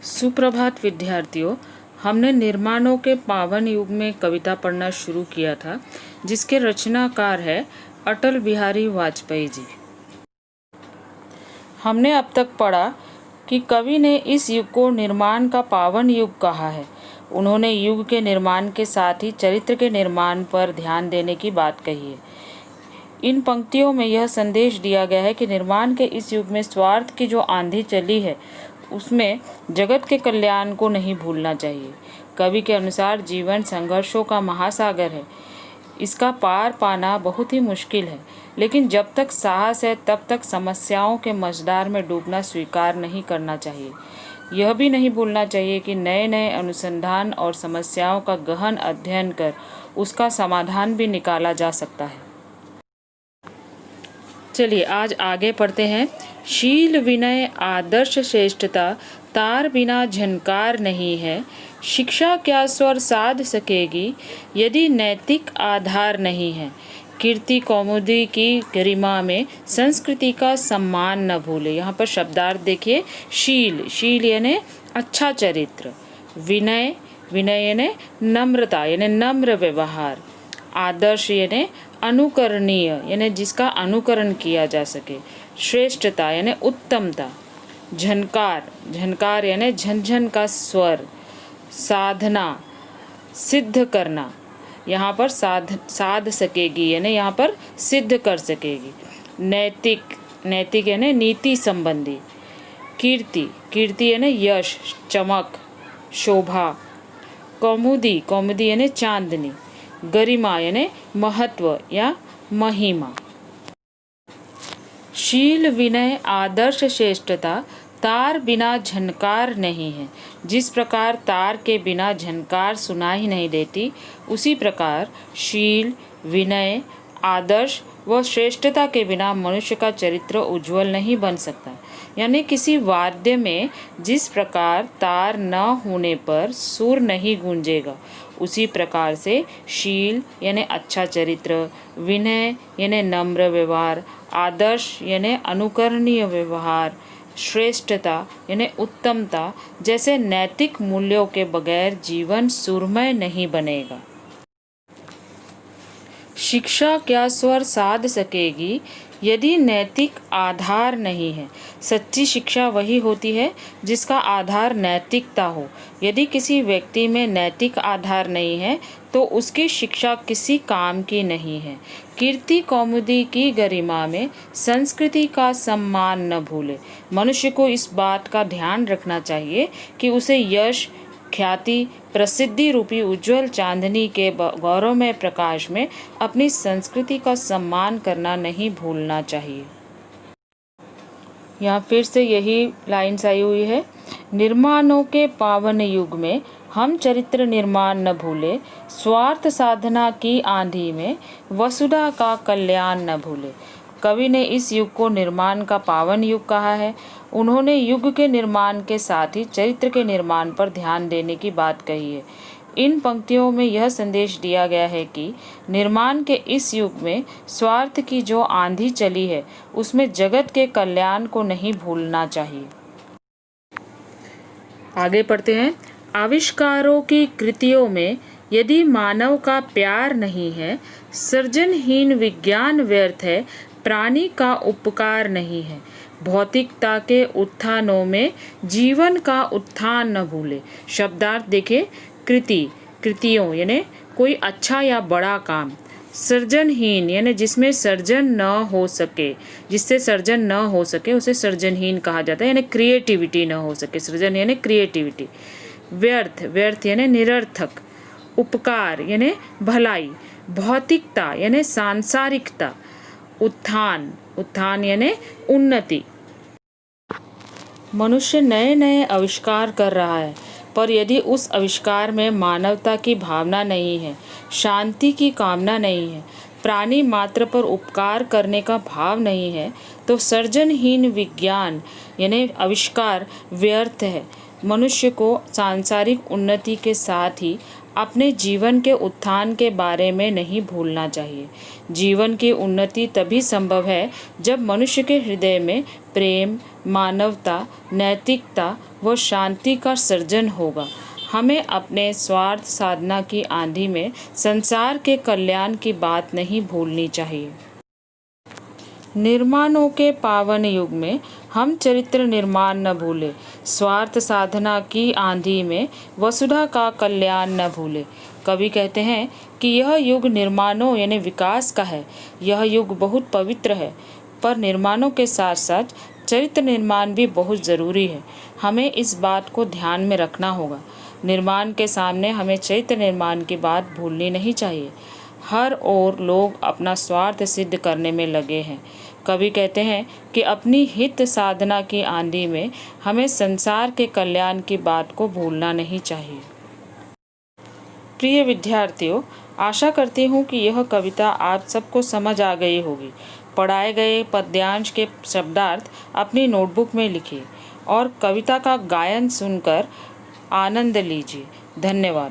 सुप्रभात विद्यार्थियों। हमने निर्माणों के पावन युग में कविता पढ़ना शुरू किया था, जिसके रचनाकार है अटल बिहारी वाजपेयी जी। हमने अब तक पढ़ा कि कवि ने इस युग को निर्माण का पावन युग कहा है। उन्होंने युग के निर्माण के साथ ही चरित्र के निर्माण पर ध्यान देने की बात कही है। इन पंक्तियों में यह संदेश दिया गया है कि निर्माण के इस युग में स्वार्थ की जो आंधी चली है, उसमें जगत के कल्याण को नहीं भूलना चाहिए। कवि के अनुसार जीवन संघर्षों का महासागर है। इसका पार पाना बहुत ही मुश्किल है, लेकिन जब तक साहस है तब तक समस्याओं के मझधार में डूबना स्वीकार नहीं करना चाहिए। यह भी नहीं भूलना चाहिए कि नए नए अनुसंधान और समस्याओं का गहन अध्ययन कर उसका समाधान भी निकाला जा सकता है। चलिए आज आगे पढ़ते हैं। शील विनय आदर्श श्रेष्ठता तार बिना झनकार नहीं है। शिक्षा क्या स्वर साध सकेगी यदि नैतिक आधार नहीं है। कीर्ति कौमुदी की गरिमा में संस्कृति का सम्मान न भूले। यहाँ पर शब्दार्थ देखिए। शील, शील यानी अच्छा चरित्र। विनय, विनय यानी नम्रता यानी नम्र व्यवहार। आदर्श यानी अनुकरणीय यानी जिसका अनुकरण किया जा सके। श्रेष्ठता यानी उत्तमता। झनकार, झनकार यानी झनझन का स्वर। साधना, सिद्ध करना। यहाँ पर साध सकेगी यानी यहाँ पर सिद्ध कर सकेगी। नैतिक, नैतिक यानी नीति संबंधी। कीर्ति, कीर्ति यानी यश, चमक, शोभा। कौमुदी, कौमुदी यानी चांदनी। गरिमा यानी महत्व या महिमा। शील विनय आदर्श श्रेष्ठता तार बिना झनकार नहीं है। जिस प्रकार तार के बिना झनकार सुनाई नहीं देती, उसी प्रकार शील, विनय, आदर्श व श्रेष्ठता के बिना मनुष्य का चरित्र उज्जवल नहीं बन सकता। यानी किसी वाद्य में जिस प्रकार तार न होने पर सुर नहीं गूंजेगा, उसी प्रकार से शील यानी अच्छा चरित्र, विनय यानी नम्र व्यवहार, आदर्श यानी अनुकरणीय व्यवहार, श्रेष्ठता यानी उत्तमता जैसे नैतिक मूल्यों के बगैर जीवन सुरमय नहीं बनेगा। शिक्षा क्या स्वर साध सकेगी यदि नैतिक आधार नहीं है। सच्ची शिक्षा वही होती है जिसका आधार नैतिकता हो। यदि किसी व्यक्ति में नैतिक आधार नहीं है तो उसकी शिक्षा किसी काम की नहीं है। कीर्ति कौमुदी की गरिमा में संस्कृति का सम्मान न भूले। मनुष्य को इस बात का ध्यान रखना चाहिए कि उसे यश, ख्याति, प्रसिद्धि रूपी उज्जवल चांदनी के गौरवमय प्रकाश में अपनी संस्कृति का सम्मान करना नहीं भूलना चाहिए। यहाँ फिर से यही लाइन्स आई हुई है। निर्माणों के पावन युग में हम चरित्र निर्माण न भूले। स्वार्थ साधना की आंधी में वसुधा का कल्याण न भूले। कवि ने इस युग को निर्माण का पावन युग कहा है। उन्होंने युग के निर्माण के साथ ही चरित्र के निर्माण पर ध्यान देने की बात कही है। इन पंक्तियों में यह संदेश दिया गया है कि निर्माण के इस युग में स्वार्थ की जो आंधी चली है, उसमें जगत के कल्याण को नहीं भूलना चाहिए। आगे पढ़ते हैं। आविष्कारों की कृतियों में यदि मानव का प्यार नहीं है, सृजनहीन विज्ञान व्यर्थ है, प्राणी का उपकार नहीं है। भौतिकता के उत्थानों में जीवन का उत्थान न भूले। शब्दार्थ देखिए। कृति, कृतियों यानी कोई अच्छा या बड़ा काम। सृजनहीन यानी जिसमें सर्जन न हो सके, जिससे सर्जन न हो सके उसे सृजनहीन कहा जाता है, यानी क्रिएटिविटी न हो सके। सृजन यानी क्रिएटिविटी। व्यर्थ, व्यर्थ यानी निरर्थक। उपकार यानी भलाई। भौतिकता यानी सांसारिकता। उत्थान, उत्थान यानी उन्नति। मनुष्य नए नए आविष्कार कर रहा है, पर यदि उस आविष्कार में मानवता की भावना नहीं है, शांति की कामना नहीं है, प्राणी मात्र पर उपकार करने का भाव नहीं है, तो सर्जनहीन विज्ञान यानी आविष्कार व्यर्थ है। मनुष्य को सांसारिक उन्नति के साथ ही अपने जीवन के उत्थान के बारे में नहीं भूलना चाहिए। जीवन की उन्नति तभी संभव है जब मनुष्य के हृदय में प्रेम, मानवता, नैतिकता व शांति का सृजन होगा। हमें अपने स्वार्थ साधना की आंधी में संसार के कल्याण की बात नहीं भूलनी चाहिए। निर्माणों के पावन युग में हम चरित्र निर्माण न भूले, स्वार्थ साधना की आंधी में वसुधा का कल्याण न भूले। कवि कहते हैं कि यह युग निर्माणों यानी विकास का है। यह युग बहुत पवित्र है, पर निर्माणों के साथ साथ चरित्र निर्माण भी बहुत ज़रूरी है। हमें इस बात को ध्यान में रखना होगा। निर्माण के सामने हमें चरित्र निर्माण की बात भूलनी नहीं चाहिए। हर ओर लोग अपना स्वार्थ सिद्ध करने में लगे हैं। कवि कहते हैं कि अपनी हित साधना की आंधी में हमें संसार के कल्याण की बात को भूलना नहीं चाहिए। प्रिय विद्यार्थियों, आशा करती हूँ कि यह कविता आप सबको समझ आ गई होगी। पढ़ाए गए पद्यांश के शब्दार्थ अपनी नोटबुक में लिखिए और कविता का गायन सुनकर आनंद लीजिए। धन्यवाद।